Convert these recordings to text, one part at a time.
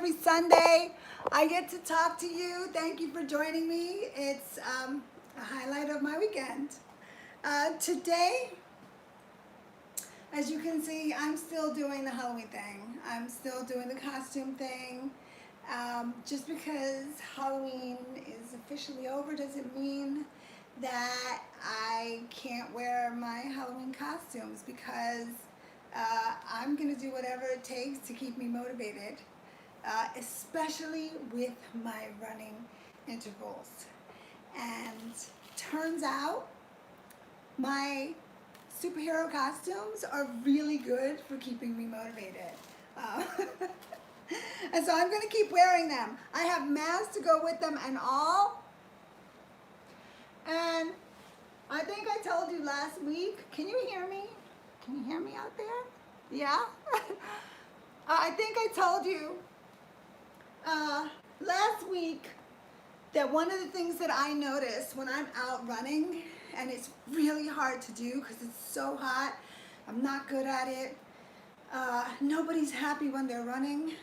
every Sunday. I get to talk to you. Thank you for joining me. It's a highlight of my weekend. Today, as you can see, I'm still doing the Halloween thing. I'm still doing the costume thing. Just because Halloween is officially over doesn't mean that I can't wear my Halloween costumes, because I'm going to do whatever it takes to keep me motivated, especially with my running intervals. And turns out my superhero costumes are really good for keeping me motivated. And so I'm going to keep wearing them. I have masks to go with them and all. And I think I told you last week, can you hear me? Can you hear me out there? Yeah? I think I told you last week that one of the things that I notice when I'm out running, and it's really hard to do because it's so hot, I'm not good at it. Nobody's happy when they're running,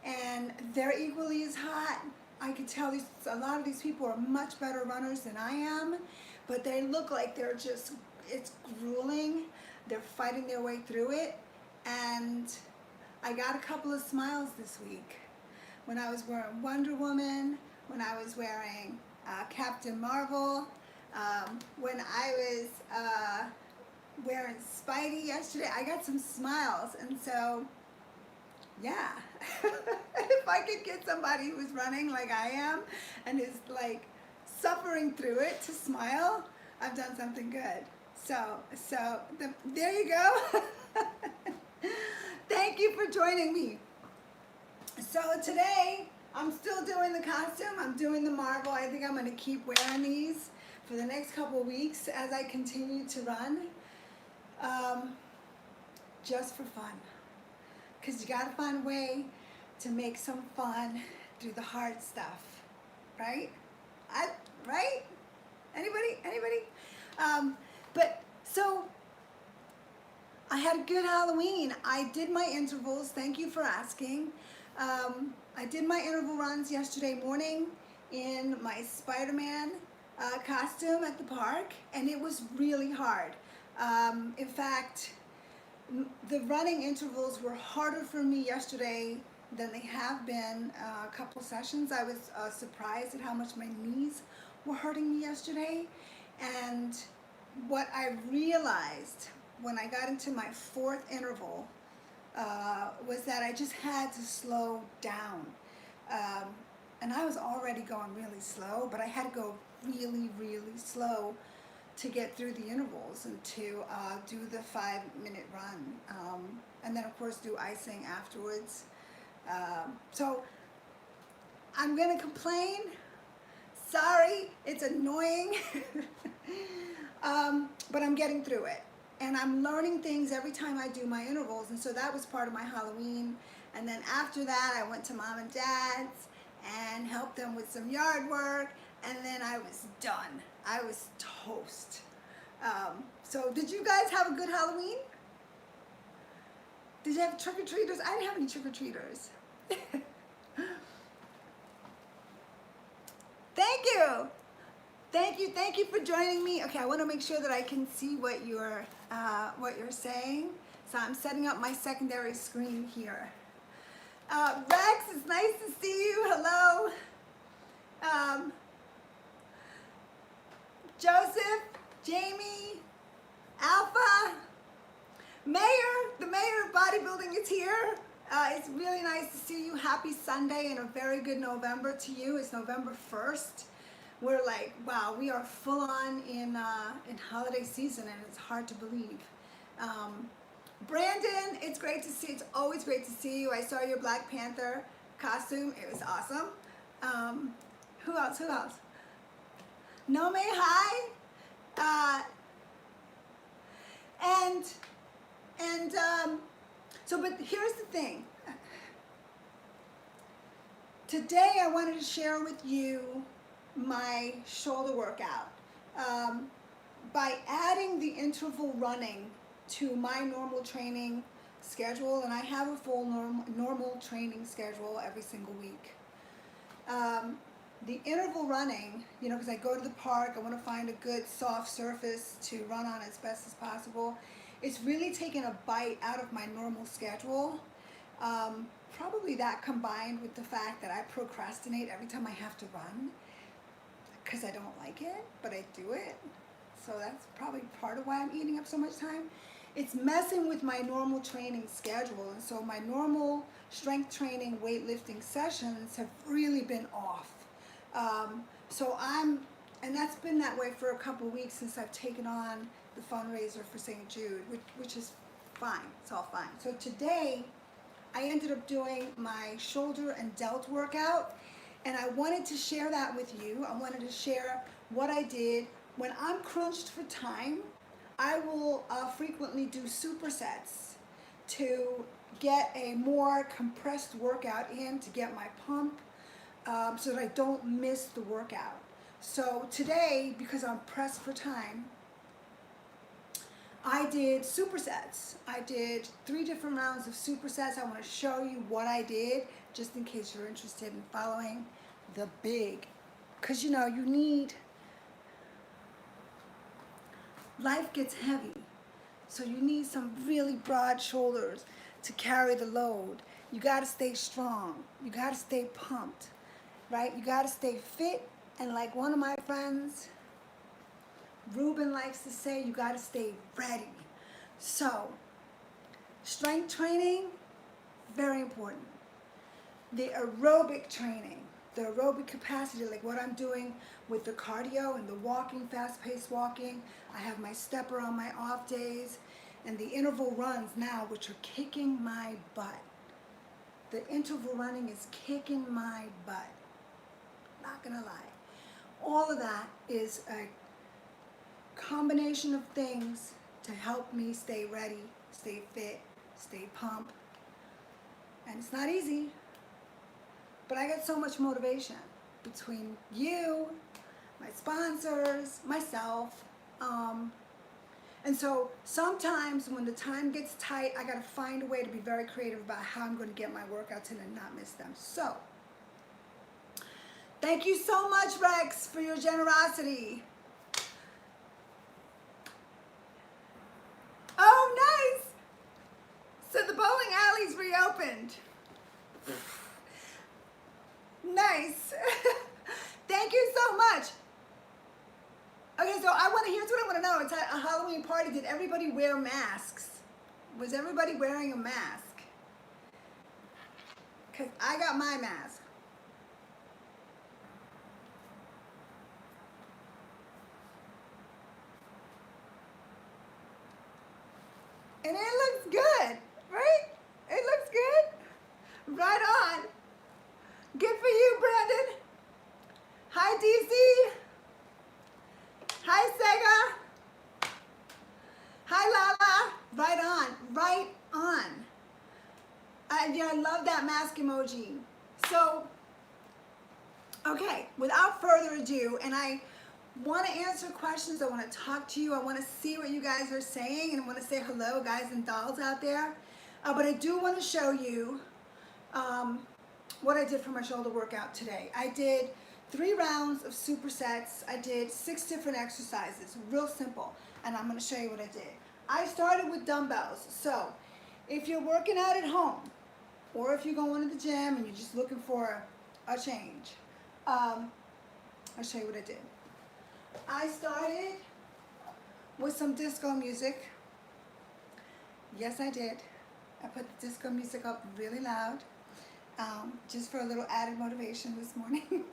and they're equally as hot. I could tell a lot of these people are much better runners than I am, but they look like they're just, it's grueling. They're fighting their way through it, and I got a couple of smiles this week when I was wearing Wonder Woman, when I was wearing Captain Marvel, when I was wearing Spidey yesterday. I got some smiles, and so yeah, if I could get somebody who's running like I am and is like suffering through it to smile, I've done something good. There you go. Thank you for joining me. So today, I'm still doing the costume. I'm doing the Marvel. I think I'm going to keep wearing these for the next couple of weeks as I continue to run, just for fun. Because you got to find a way to make some fun through the hard stuff, right? Right? Anybody? But so I had a good Halloween. I did my intervals. Thank you for asking. I did my interval runs yesterday morning in my Spider-Man costume at the park, and it was really hard. In fact, the running intervals were harder for me yesterday than they have been a couple sessions. I was surprised at how much my knees were hurting me yesterday. And what I realized when I got into my fourth interval was that I just had to slow down. And I was already going really slow, but I had to go really, really slow to get through the intervals and to do the 5-minute run. And then of course do icing afterwards. So I'm gonna complain. Sorry, it's annoying. But I'm getting through it. And I'm learning things every time I do my intervals. And so that was part of my Halloween. And then after that, I went to Mom and Dad's and helped them with some yard work. And then I was done. I was toast. So did you guys have a good Halloween? Did you have trick-or-treaters? I didn't have any trick-or-treaters. Thank you for joining me. Okay, I want to make sure that I can see what you're saying. So I'm setting up my secondary screen here. Rex, it's nice to see you. Hello. Joseph, Jamie, Alpha, Mayor, the mayor of bodybuilding is here. It's really nice to see you. Happy Sunday and a very good November to you. It's November 1st. We're like, wow, we are full on in holiday season, and it's hard to believe. Brandon, it's great to see. It's always great to see you. I saw your Black Panther costume. It was awesome. Who else? Nome, hi. But here's the thing. Today I wanted to share with you my shoulder workout. By adding the interval running to my normal training schedule, and I have a full normal training schedule every single week. The interval running, you know, because I go to the park, I want to find a good soft surface to run on as best as possible. It's really taken a bite out of my normal schedule. Probably that combined with the fact that I procrastinate every time I have to run because I don't like it, but I do it. So that's probably part of why I'm eating up so much time. It's messing with my normal training schedule, and so my normal strength training, weightlifting sessions have really been off. And that's been that way for a couple of weeks since I've taken on the fundraiser for St. Jude, which is fine. It's all fine. So today, I ended up doing my shoulder and delt workout, and I wanted to share that with you. I wanted to share what I did. When I'm crunched for time, I will frequently do supersets to get a more compressed workout in, to get my pump, so that I don't miss the workout. So today, because I'm pressed for time, I did supersets. I did 3 different rounds of supersets. I want to show you what I did, just in case you're interested in following the big. Because, you know, you need, life gets heavy. So you need some really broad shoulders to carry the load. You got to stay strong. You got to stay pumped, right? You got to stay fit. And like one of my friends, Ruben, likes to say, you got to stay ready. So, strength training, very important. The aerobic training, the aerobic capacity, like what I'm doing with the cardio and the walking, fast-paced walking. I have my stepper on my off days, and the interval runs now, which are kicking my butt. The interval running is kicking my butt. Not gonna lie. All of that is a combination of things to help me stay ready, stay fit, stay pumped. And it's not easy, but I get so much motivation between you, my sponsors, myself. And so sometimes when the time gets tight, I gotta find a way to be very creative about how I'm gonna get my workouts in and not miss them. So, thank you so much, Rex, for your generosity. Oh, nice. So the bowling alley's reopened. Nice. Thank you so much. Okay, so here's what I want to know. It's a Halloween party. Did everybody wear masks? Was everybody wearing a mask? Because I got my mask. And it looks good, right? It looks good. Right on. Good for you, Brandon. Hi, DC. Hi, Sega. Hi, Lala. Right on. Right on. I love that mask emoji. So, okay, without further ado, and I want to answer questions. I want to talk to you. I want to see what you guys are saying, and I want to say hello, guys and dolls out there. But I do want to show you what I did for my shoulder workout today. I did 3 rounds of supersets. I did 6 different exercises, real simple, and I'm going to show you what I did. I started with dumbbells. So if you're working out at home, or if you're going to the gym and you're just looking for a change, I'll show you what I did. I started with some disco music. Yes, I did. I put the disco music up really loud, just for a little added motivation this morning.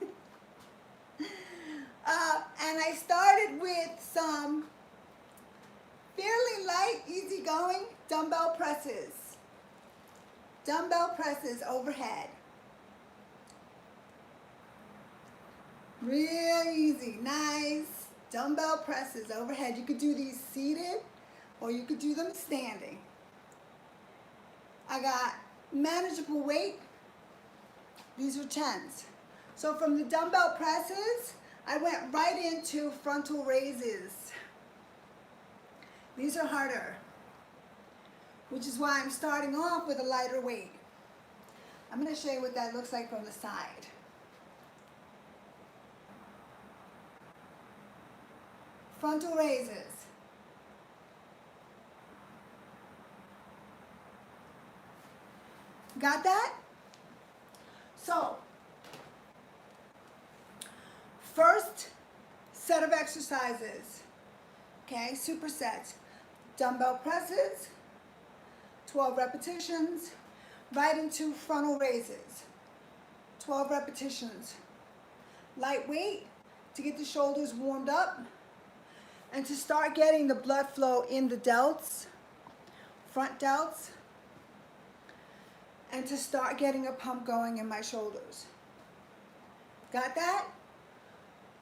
And I started with some fairly light, easygoing dumbbell presses. Dumbbell presses overhead. Real easy, nice dumbbell presses overhead. You could do these seated or you could do them standing. I got manageable weight. These are 10s. So from the dumbbell presses, I went right into frontal raises. These are harder. which is why I'm starting off with a lighter weight. I'm going to show you what that looks like from the side. Frontal raises. Got that? So, first set of exercises, okay, supersets. Dumbbell presses, 12 repetitions, right into frontal raises, 12 repetitions. Light weight to get the shoulders warmed up and to start getting the blood flow in the delts, front delts, and to start getting a pump going in my shoulders. Got that?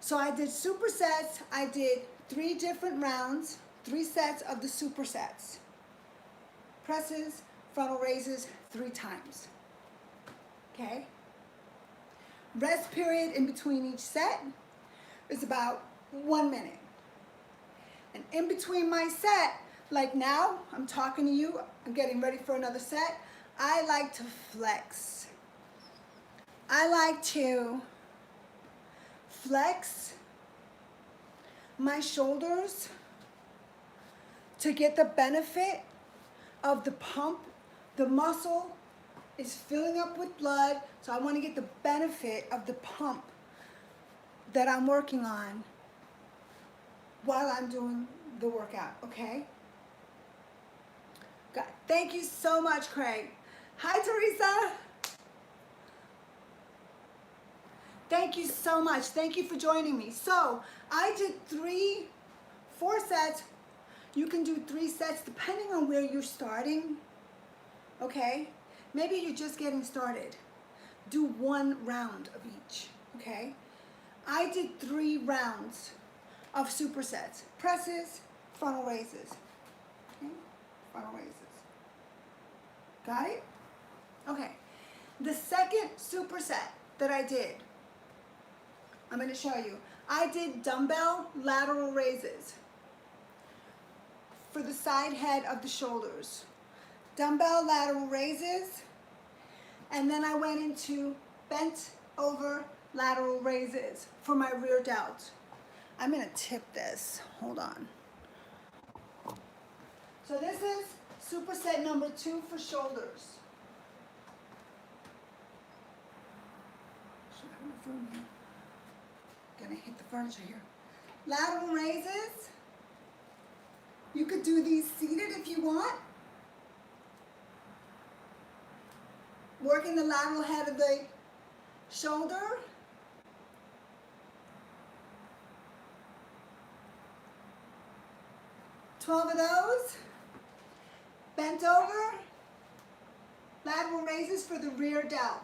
So I did supersets. I did 3 different rounds, 3 sets of the supersets. Presses, frontal raises 3 times. Okay? Rest period in between each set is about 1 minute. And in between my set, like now, I'm talking to you, I'm getting ready for another set, I like to flex. I like to flex my shoulders to get the benefit of the pump. The muscle is filling up with blood, so I want to get the benefit of the pump that I'm working on while I'm doing the workout, okay? Thank you so much, Craig. Hi, Teresa. Thank you so much. Thank you for joining me. So I did 4 sets. You can do 3 sets depending on where you're starting, okay? Maybe you're just getting started. Do 1 round of each, okay? I did 3 rounds of supersets. Presses, frontal raises. Okay? Frontal raises. Got it? Okay. The second superset that I did, I'm going to show you. I did dumbbell lateral raises for the side head of the shoulders. Dumbbell lateral raises, and then I went into bent over lateral raises for my rear delt. I'm going to tip this. Hold on. So this is superset number 2 for shoulders. Should I have enough room here? Gonna hit the furniture here. Lateral raises. You could do these seated if you want. Working the lateral head of the shoulder. Twelve of those. Bent over. Lateral raises for the rear delt.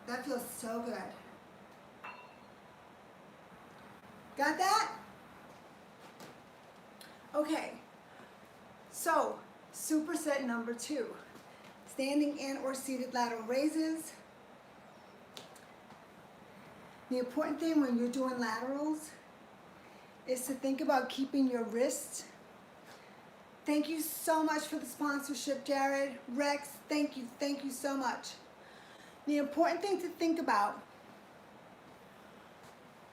That feels so good. Got that? Okay, so superset number 2. Standing in or seated lateral raises. The important thing when you're doing laterals is to think about keeping your wrist. Thank you so much for the sponsorship, Jared. Rex, thank you so much. The important thing to think about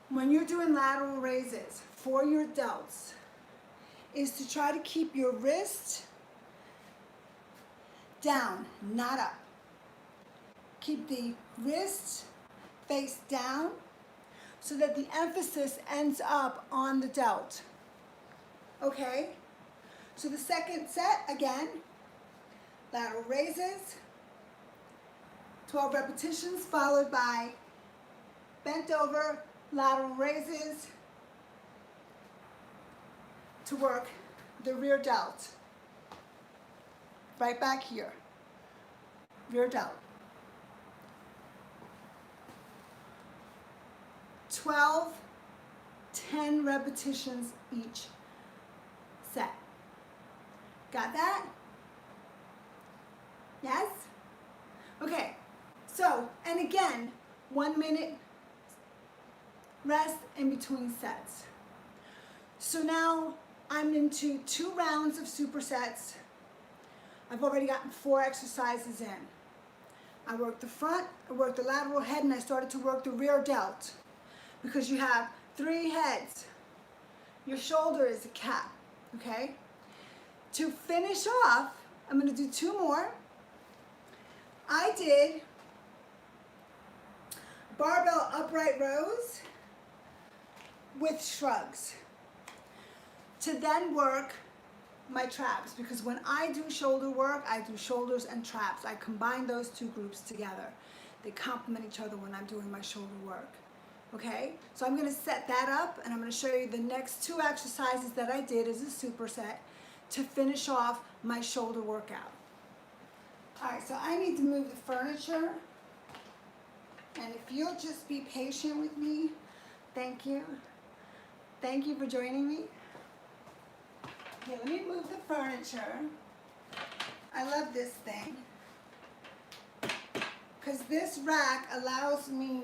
when you're doing lateral raises for your delts is to try to keep your wrist down, not up. Keep the wrist face down so that the emphasis ends up on the delt. Okay? So the second set, again, lateral raises, 12 repetitions followed by bent over lateral raises to work the rear delt. Right back here, rear delt. 12, 10 repetitions each set. Got that? Yes? Okay, so, and again, 1 minute rest in between sets. So now I'm into 2 rounds of supersets. I've already gotten 4 exercises in. I worked the front, I worked the lateral head, and I started to work the rear delt because you have 3 heads. Your shoulder is a cap, okay? To finish off, I'm going to do 2 more. I did barbell upright rows with shrugs to then work my traps, because when I do shoulder work, I do shoulders and traps. I combine those 2 groups together. They complement each other when I'm doing my shoulder work. Okay, so I'm going to set that up, and I'm going to show you the next 2 exercises that I did as a superset to finish off my shoulder workout. All right, so I need to move the furniture, and if you'll just be patient with me, thank you. Thank you for joining me. Okay, let me move the furniture. I love this thing because this rack allows me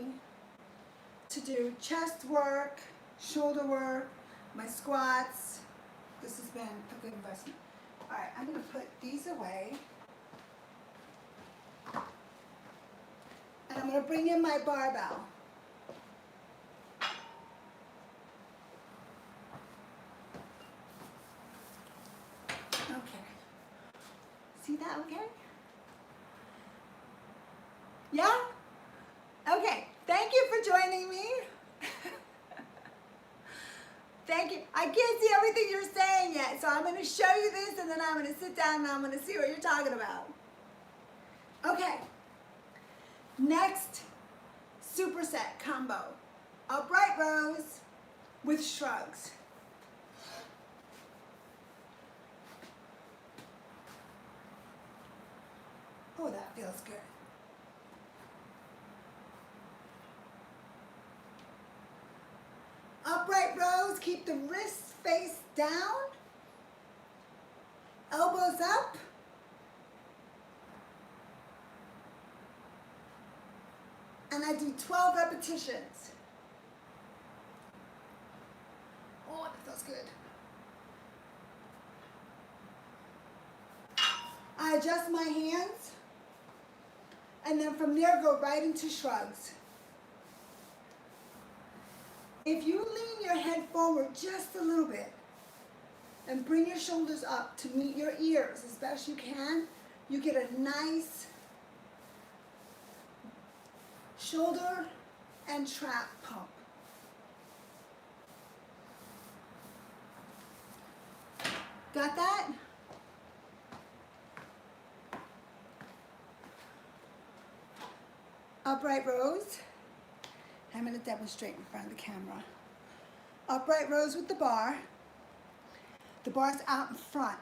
to do chest work, shoulder work, my squats. This has been a good investment. All right, I'm going to put these away. And I'm going to bring in my barbell. Okay. See that okay? Yeah? Okay. Thank you for joining me. Thank you. I can't see everything you're saying yet, so I'm going to show you this, and then I'm going to sit down and I'm going to see what you're talking about. Okay. Next superset combo. Upright rows with shrugs. Oh, that feels good. Upright rows, keep the wrists face down, elbows up, and I do 12 repetitions. Oh, that feels good. I adjust my hands, and then from there go right into shrugs. If you lean your head forward just a little bit and bring your shoulders up to meet your ears as best you can, you get a nice shoulder and trap pump. Got that? Upright rows. I'm going to demonstrate in front of the camera. Upright rows with the bar. The bar's out in front.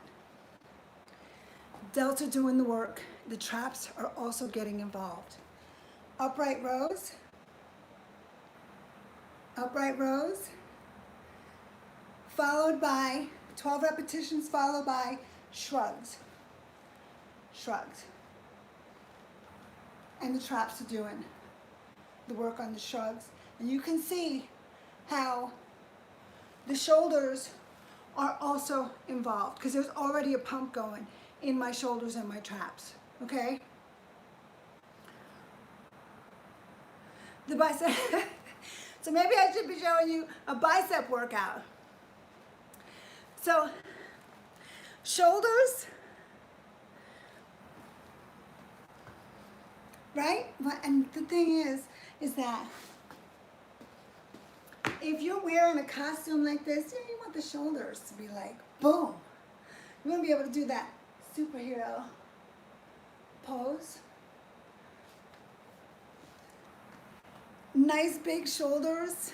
Delts are doing the work. The traps are also getting involved. Upright rows. Upright rows. Followed by 12 repetitions, followed by shrugs. Shrugs. And the traps are doing the work on the shrugs. And you can see how the shoulders are also involved because there's already a pump going in my shoulders and my traps, okay? The bicep, so maybe I should be showing you a bicep workout. So, shoulders, right? And the thing is that if you're wearing a costume like this, you want the shoulders to be like, boom. You want to be able to do that superhero pose. Nice big shoulders.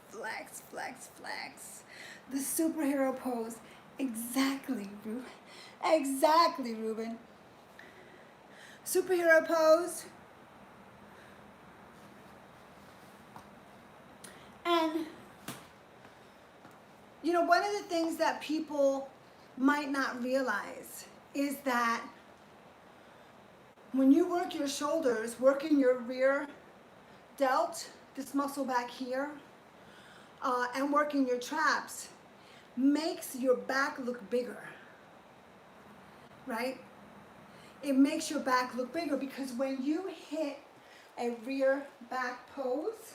Flex, flex, flex. The superhero pose. Exactly, Ruben. Exactly, Ruben. Superhero pose. And, you know, one of the things that people might not realize is that when you work your shoulders, working your rear delt, this muscle back here, and working your traps makes your back look bigger, right? It makes your back look bigger because when you hit a rear back pose,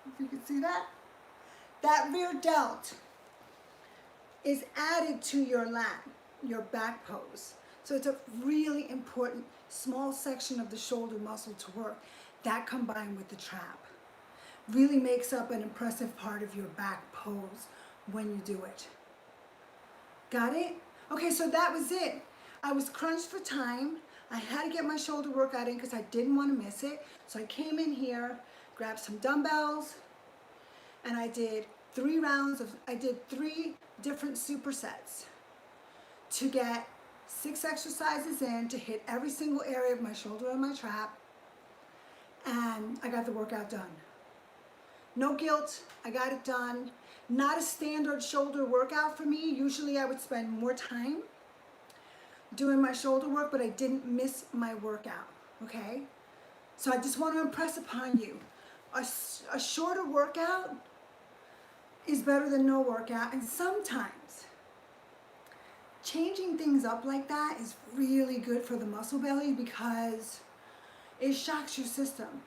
if you can see that, that rear delt is added to your lat, your back pose. So it's a really important small section of the shoulder muscle to work. That combined with the trap really makes up an impressive part of your back pose when you do it. Got it? Okay, so that was it. I was crunched for time. I had to get my shoulder workout in because I didn't want to miss it. So I came in here, grabbed some dumbbells, and I did 3 different supersets to get 6 exercises in to hit every single area of my shoulder and my trap. And I got the workout done. No guilt, I got it done. Not a standard shoulder workout for me. Usually I would spend more time doing my shoulder work, but I didn't miss my workout, okay? So I just want to impress upon you, a shorter workout is better than no workout, and sometimes changing things up like that is really good for the muscle belly because it shocks your system.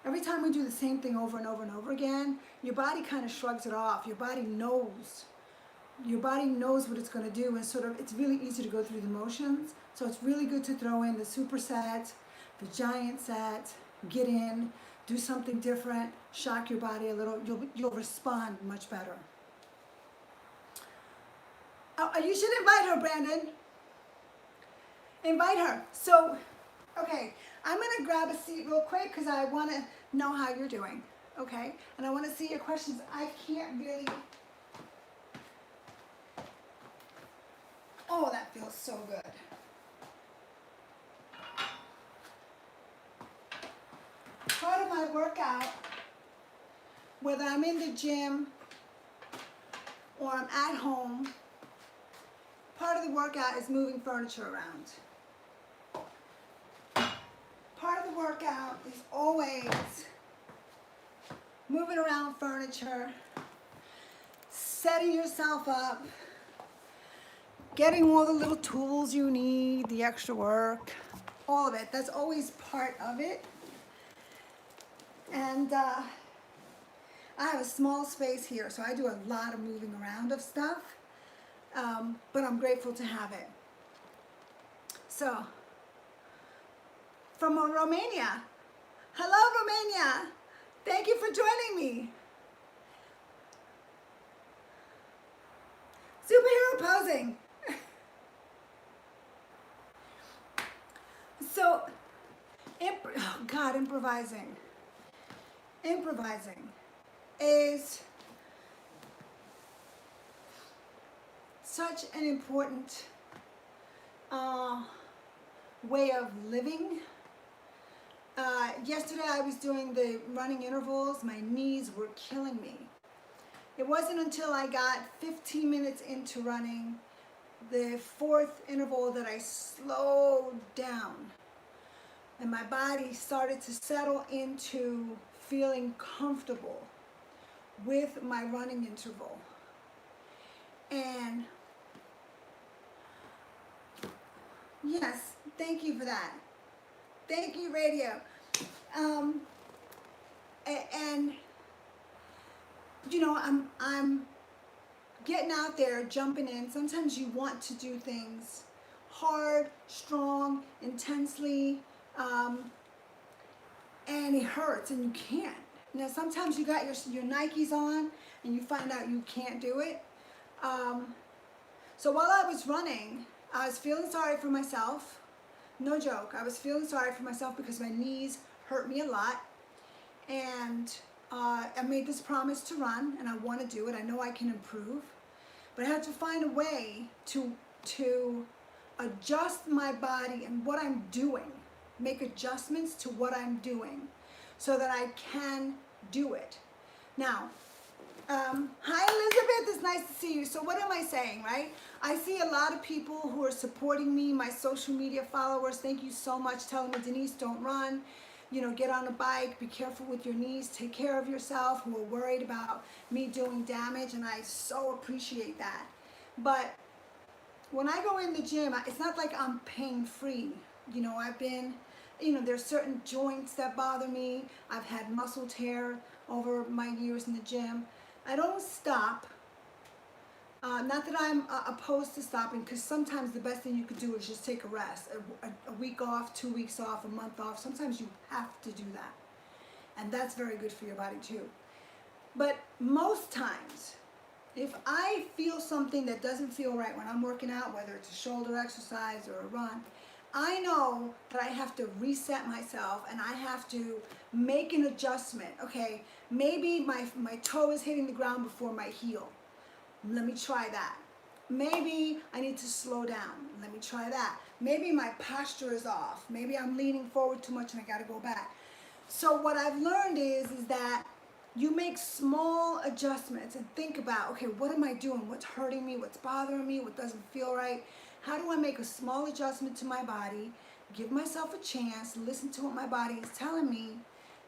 Every time we do the same thing over and over and over again, your body kind of shrugs it off. Your body knows what it's going to do, and it's really easy to go through the motions. So it's really good to throw in the superset, the giant set, get in, do something different, shock your body a little. You'll respond much better. You should invite her, Brandon. Invite her. So, okay, I'm going to grab a seat real quick because I want to know how you're doing, okay? And I want to see your questions. I can't really... Oh, that feels so good. Part of my workout, whether I'm in the gym or I'm at home, part of the workout is moving furniture around. Part of the workout is always moving around furniture, setting yourself up, getting all the little tools you need, the extra work, all of it. That's always part of it. And I have a small space here, so I do a lot of moving around of stuff, but I'm grateful to have it. So, from Romania. Hello, Romania. Thank you for joining me. Superhero posing. So, improvising. Improvising is such an important way of living. Yesterday I was doing the running intervals. My knees were killing me. It wasn't until I got 15 minutes into running the 4th interval that I slowed down and my body started to settle into feeling comfortable with my running interval. And yes, thank you for that. Thank you, radio. And you know, I'm getting out there, jumping in. Sometimes you want to do things hard, strong, intensely, and it hurts and you can't. Now, sometimes you got your Nikes on and you find out you can't do it. So while I was running, I was feeling sorry for myself. No joke. I was feeling sorry for myself because my knees hurt me a lot. And I made this promise to run, and I want to do it. I know I can improve. But I have to find a way to adjust my body and what I'm doing. Make adjustments to what I'm doing so that I can do it. Now, hi Elizabeth, it's nice to see you. So what am I saying, right? I see a lot of people who are supporting me, my social media followers. Thank you so much, telling me, Denise, don't run. you know, get on a bike, be careful with your knees, take care of yourself, who are worried about me doing damage, and I so appreciate that. But when I go in the gym, it's not like I'm pain-free. You know, I've been, you know, there's certain joints that bother me. I've had muscle tear over my years in the gym. I don't stop. Not that I'm opposed to stopping, because sometimes the best thing you could do is just take a rest. A week off, 2 weeks off, a month off. Sometimes you have to do that. And that's very good for your body too. But most times, if I feel something that doesn't feel right when I'm working out, whether it's a shoulder exercise or a run, I know that I have to reset myself and I have to make an adjustment. Okay, maybe my toe is hitting the ground before my heel. Let me try that. Maybe I need to slow down. Let me try that. Maybe my posture is off. Maybe I'm leaning forward too much and I got to go back. So what I've learned is that you make small adjustments and think about, okay, what am I doing? What's hurting me? What's bothering me? What doesn't feel right? How do I make a small adjustment to my body, give myself a chance, listen to what my body is telling me,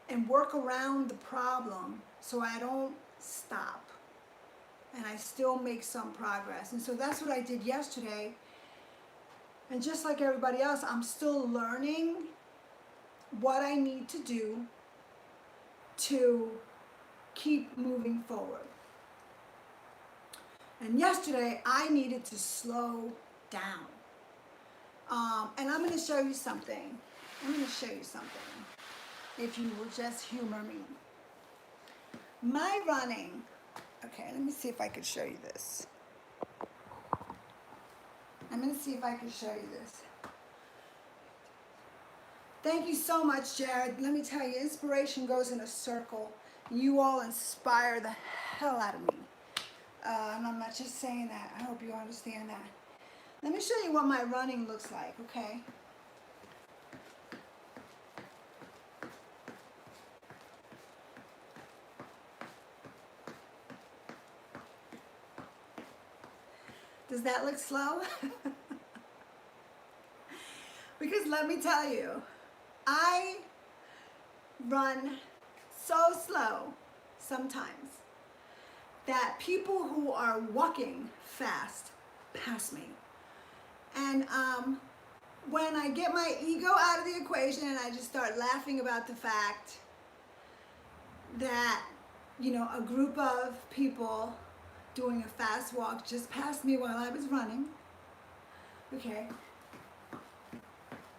and work around the problem so I don't stop and I still make some progress. And so that's what I did yesterday. And just like everybody else, I'm still learning what I need to do to keep moving forward. And yesterday, I needed to slow down. And I'm going to show you something. If you will just humor me. My running, okay, let me see if I could show you this. I'm going to see if I can show you this. Thank you so much, Jared. Let me tell you, inspiration goes in a circle. You all inspire the hell out of me. And I'm not just saying that. I hope you understand that. Let me show you what my running looks like, okay? Does that look slow? Because let me tell you, I run so slow sometimes that people who are walking fast pass me. And when I get my ego out of the equation and I just start laughing about the fact that, you know, a group of people doing a fast walk just passed me while I was running, okay,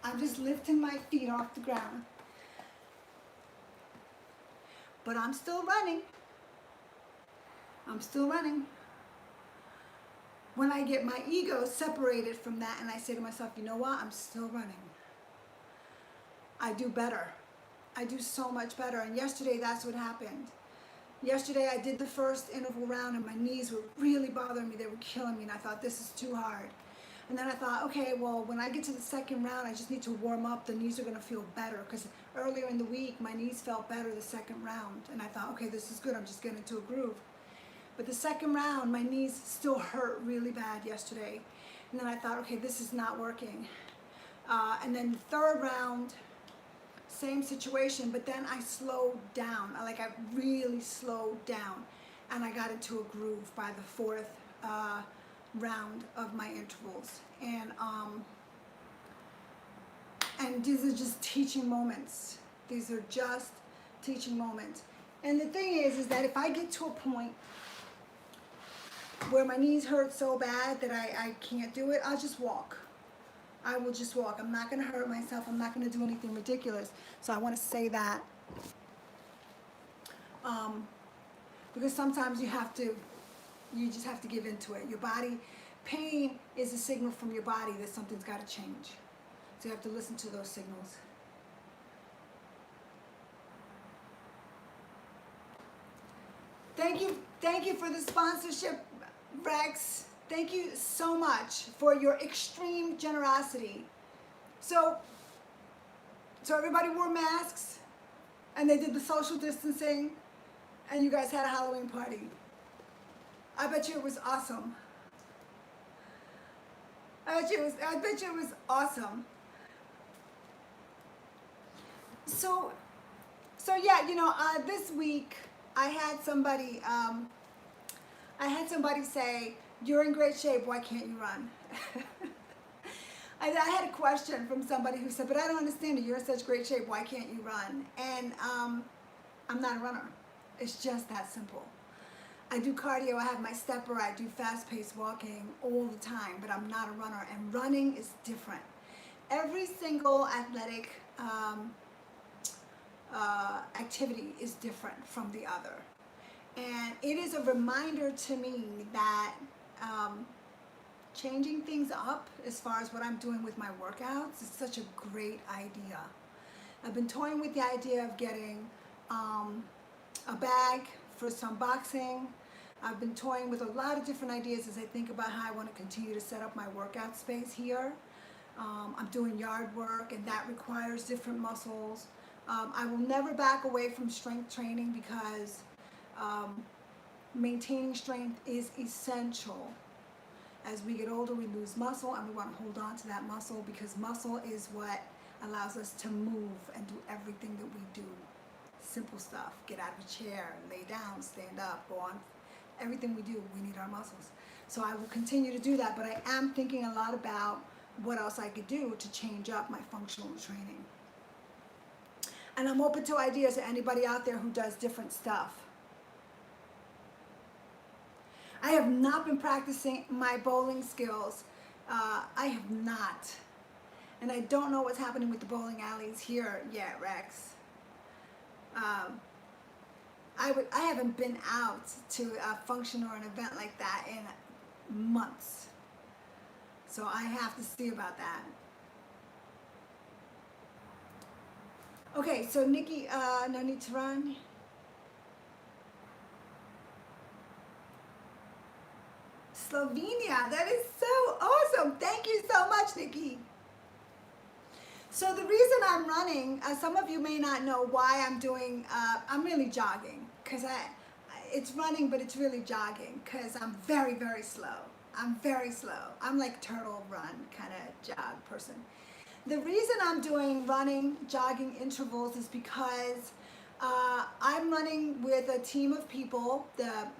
I'm just lifting my feet off the ground. But I'm still running. I'm still running. When I get my ego separated from that and I say to myself, you know what, I'm still running. I do better. I do so much better. And yesterday, that's what happened. Yesterday, I did the first interval round and my knees were really bothering me. They were killing me and I thought, this is too hard. And then I thought, okay, well, when I get to the second round, I just need to warm up. The knees are going to feel better because earlier in the week, my knees felt better the second round. And I thought, okay, this is good. I'm just getting into a groove. But the second round, my knees still hurt really bad yesterday. And then I thought, okay, this is not working. And then the third round, same situation, but then I slowed down. I really slowed down. And I got into a groove by the fourth round of my intervals. And these are just teaching moments. These are just teaching moments. And the thing is that if I get to a point where my knees hurt so bad that I can't do it, I'll just walk. I will just walk. I'm not going to hurt myself. I'm not going to do anything ridiculous. So I want to say that. Because sometimes you just have to give into it. Your body, pain is a signal from your body that something's got to change. So you have to listen to those signals. Thank you for the sponsorship, Rex. Thank you so much for your extreme generosity. So everybody wore masks and they did the social distancing and you guys had a Halloween party. I bet you it was awesome. I bet you it was awesome. So, so yeah, you know, this week I had somebody, say, "You're in great shape. Why can't you run?" I had a question from somebody who said, "But I don't understand it. You're in such great shape. Why can't you run?" And I'm not a runner. It's just that simple. I do cardio. I have my stepper. I do fast-paced walking all the time, but I'm not a runner. And running is different. Every single athletic activity is different from the other. And it is a reminder to me that changing things up as far as what I'm doing with my workouts is such a great idea. I've been toying with the idea of getting a bag for some boxing. I've been toying with a lot of different ideas as I think about how I want to continue to set up my workout space here. I'm doing yard work, and that requires different muscles. I will never back away from strength training because maintaining strength is essential. As we get older, we lose muscle, and we want to hold on to that muscle because muscle is what allows us to move and do everything that we do. Simple stuff. Get out of a chair, lay down, stand up, go on. Everything we do, we need our muscles. So I will continue to do that, but I am thinking a lot about what else I could do to change up my functional training. And I'm open to ideas to anybody out there who does different stuff. I have not been practicing my bowling skills. I have not. And I don't know what's happening with the bowling alleys here yet, Rex. I haven't been out to a function or an event like that in months. So I have to see about that. Okay, so Nikki, no need to run. Slovenia, that is so awesome. Thank you so much, Nikki. So the reason I'm running, some of you may not know why I'm doing, I'm really jogging, because it's running, but it's really jogging, because I'm very, very slow. I'm very slow. I'm like turtle run kind of jog person. The reason I'm doing running, jogging intervals is because I'm running with a team of people,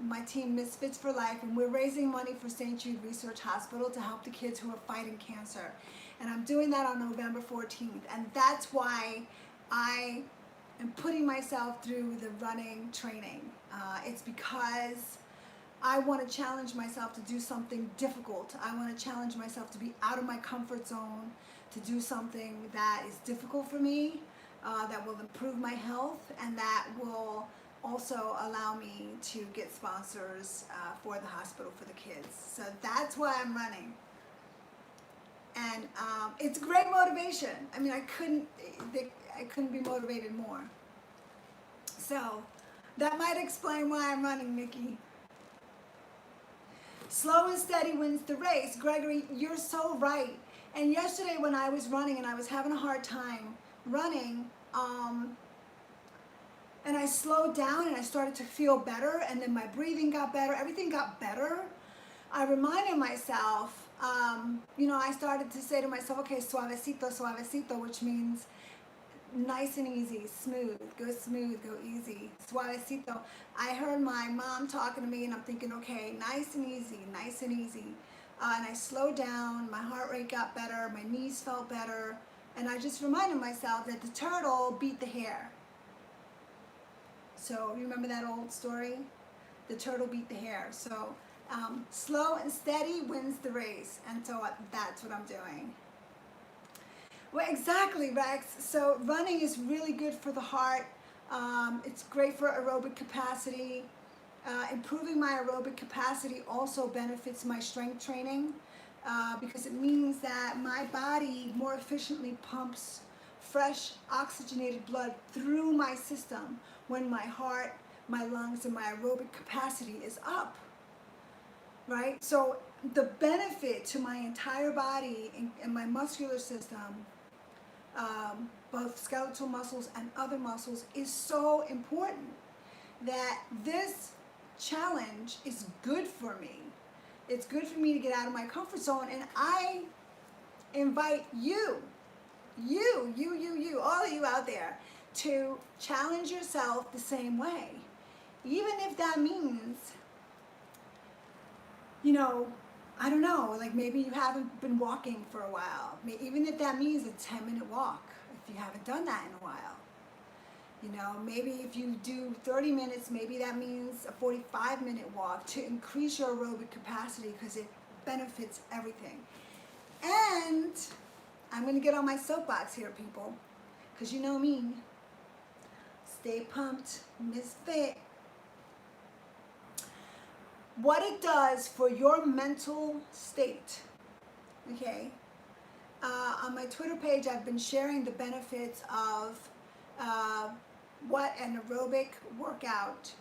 my team Misfits for Life, and we're raising money for St. Jude Research Hospital to help the kids who are fighting cancer. And I'm doing that on November 14th. And that's why I am putting myself through the running training. It's because I want to challenge myself to do something difficult. I want to challenge myself to be out of my comfort zone, to do something that is difficult for me, that will improve my health, and that will also allow me to get sponsors for the hospital for the kids. So that's why I'm running. And it's great motivation. I mean, I couldn't be motivated more. So that might explain why I'm running, Nikki. Slow and steady wins the race. Gregory, you're so right. And yesterday when I was running and I was having a hard time running, and I slowed down and I started to feel better, and then my breathing got better, everything got better. I reminded myself, I started to say to myself, okay, suavecito, suavecito, which means nice and easy, smooth, go easy, suavecito. I heard my mom talking to me and I'm thinking, okay, nice and easy, nice and easy. And I slowed down, my heart rate got better, my knees felt better, and I just reminded myself that the turtle beat the hare. So you remember that old story? The turtle beat the hare. So slow and steady wins the race, and so that's what I'm doing. Well, exactly, Rex. So running is really good for the heart. It's great for aerobic capacity. Improving my aerobic capacity also benefits my strength training because it means that my body more efficiently pumps fresh oxygenated blood through my system when my heart, my lungs, and my aerobic capacity is up, right? So the benefit to my entire body and my muscular system, both skeletal muscles and other muscles, is so important that this challenge is good for me. It's good for me to get out of my comfort zone, and I invite you, all of you out there, to challenge yourself the same way. Even if that means, you know, I don't know, like maybe you haven't been walking for a while. Even if that means a 10-minute walk, if you haven't done that in a while. You know, maybe if you do 30 minutes, maybe that means a 45-minute walk to increase your aerobic capacity because it benefits everything. And I'm going to get on my soapbox here, people, because you know me. Stay pumped, misfit. What it does for your mental state, okay? On my Twitter page, I've been sharing the benefits of what an aerobic workout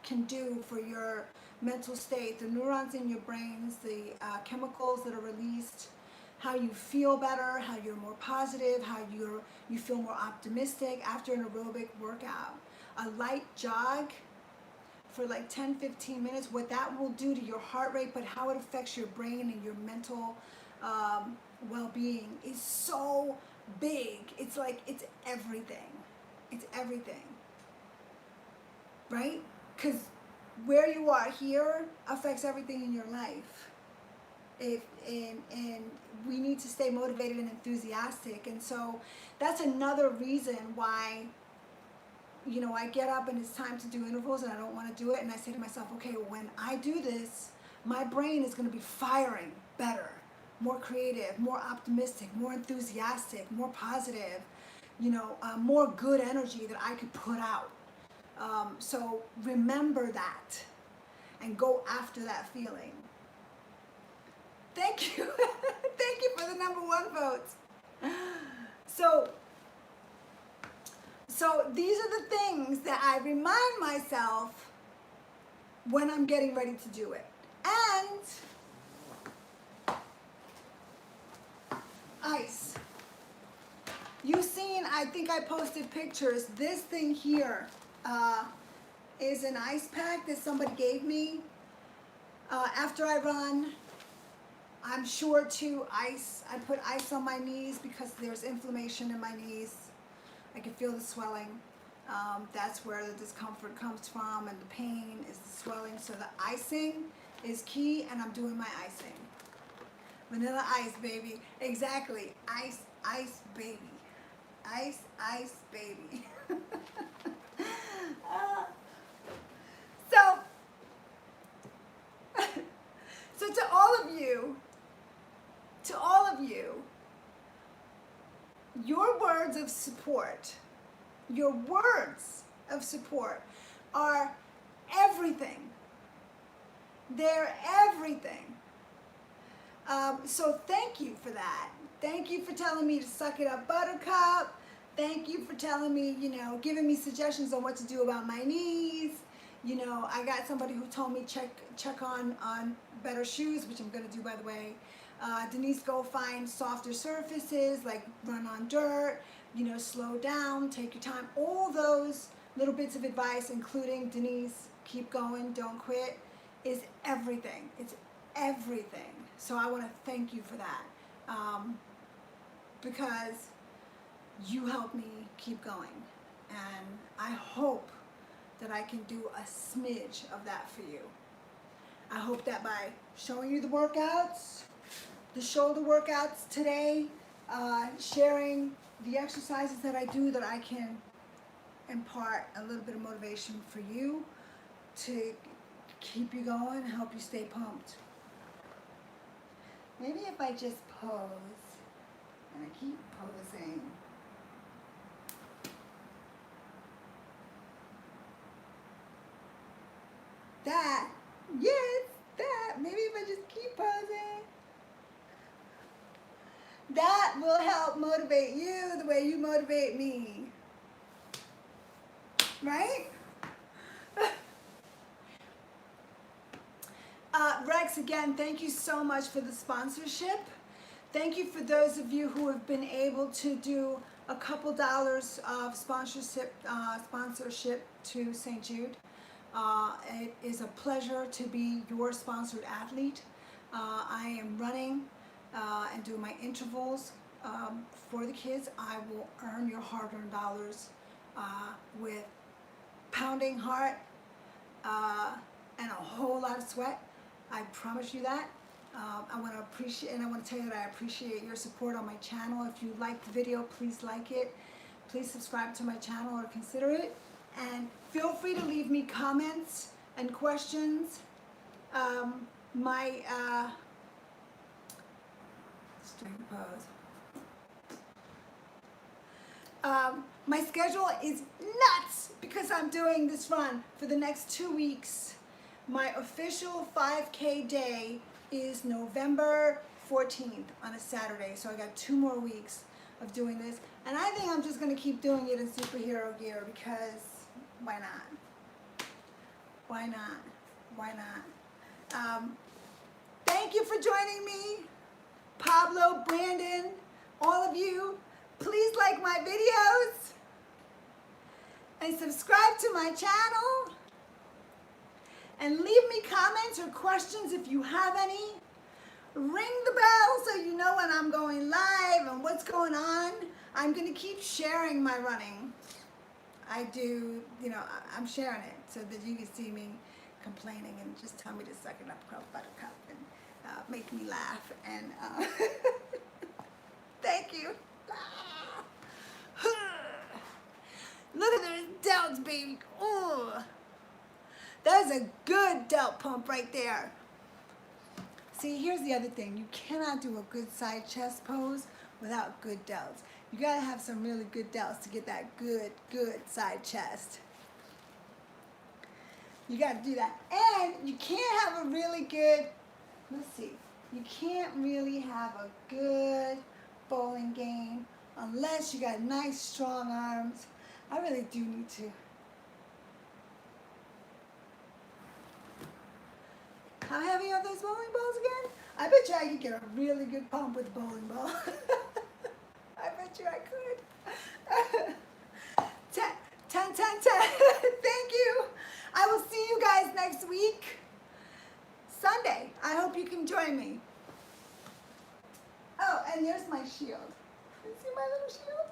can do for your mental state, the neurons in your brains, the chemicals that are released, how you feel better, how you're more positive, how you feel more optimistic after an aerobic workout. A light jog for like 10-15 minutes, what that will do to your heart rate, but how it affects your brain and your mental well-being is so big. It's like, it's everything. It's everything, right? Because where you are here affects everything in your life. And we need to stay motivated and enthusiastic. And so that's another reason why, you know, I get up and it's time to do intervals and I don't want to do it. And I say to myself, okay, when I do this, my brain is going to be firing better, more creative, more optimistic, more enthusiastic, more positive, you know, more good energy that I could put out. So remember that and go after that feeling. Thank you. Thank you for the #1 votes. So these are the things that I remind myself when I'm getting ready to do it. And ice. You've seen, I think I posted pictures. This thing here is an ice pack that somebody gave me. After I run, I'm sure to ice. I put ice on my knees because there's inflammation in my knees. I can feel the swelling. That's where the discomfort comes from, and the pain is the swelling. So the icing is key, and I'm doing my icing. Vanilla ice, baby. Exactly. Ice, ice, baby. Ice, ice, baby. So to all of you, your words of support are everything. They're everything. So thank you for that. Thank you for telling me to suck it up, Buttercup. Thank you for telling me, you know, giving me suggestions on what to do about my knees. You know, I got somebody who told me check on better shoes, which I'm going to do, by the way. Denise, go find softer surfaces, like run on dirt, you know, slow down, take your time. All those little bits of advice, including Denise, keep going, don't quit, is everything. It's everything. So I want to thank you for that, because you helped me keep going. And I hope that I can do a smidge of that for you. I hope that by showing you the workouts, the shoulder workouts today, sharing the exercises that I do, that I can impart a little bit of motivation for you to keep you going and help you stay pumped. Maybe if I just pose, and I keep posing. That, yes, that. Maybe if I just keep posing. That will help motivate you the way you motivate me. Right? Rex, again, thank you so much for the sponsorship. Thank you for those of you who have been able to do a couple dollars of sponsorship to St. Jude. It is a pleasure to be your sponsored athlete. I am running and doing my intervals for the kids. I will earn your hard-earned dollars with pounding heart and a whole lot of sweat. I promise you that. I want to appreciate, and I want to tell you that I appreciate your support on my channel. If you like the video, please like it. Please subscribe to my channel or consider it. And feel free to leave me comments and questions. Strength pose. My schedule is nuts because I'm doing this run for the next 2 weeks. My official 5K day is November 14th on a Saturday, so I got 2 more weeks of doing this, and I think I'm just going to keep doing it in superhero gear because why not? Why not? Why not? Thank you for joining me, Pablo, Brandon, all of you. Please like my videos and subscribe to my channel. And leave me comments or questions if you have any. Ring the bell so you know when I'm going live and what's going on. I'm going to keep sharing my running. I do, I'm sharing it so that you can see me complaining and just tell me to suck it up, buttercup, and make me laugh. And thank you. Look at those delts, baby. Ooh. That's a good delt pump right there. See, here's the other thing. You cannot do a good side chest pose without good delts. You gotta have some really good delts to get that good side chest. You gotta do that. And you can't have a really good, let's see, you can't really have a good bowling game unless you got nice strong arms. I really do need to. How heavy are those bowling balls again? I bet you I could get a really good pump with a bowling ball. I bet you I could. 10. Thank you. I will see you guys next week, Sunday. I hope you can join me. Oh, and there's my shield. You see my little shield?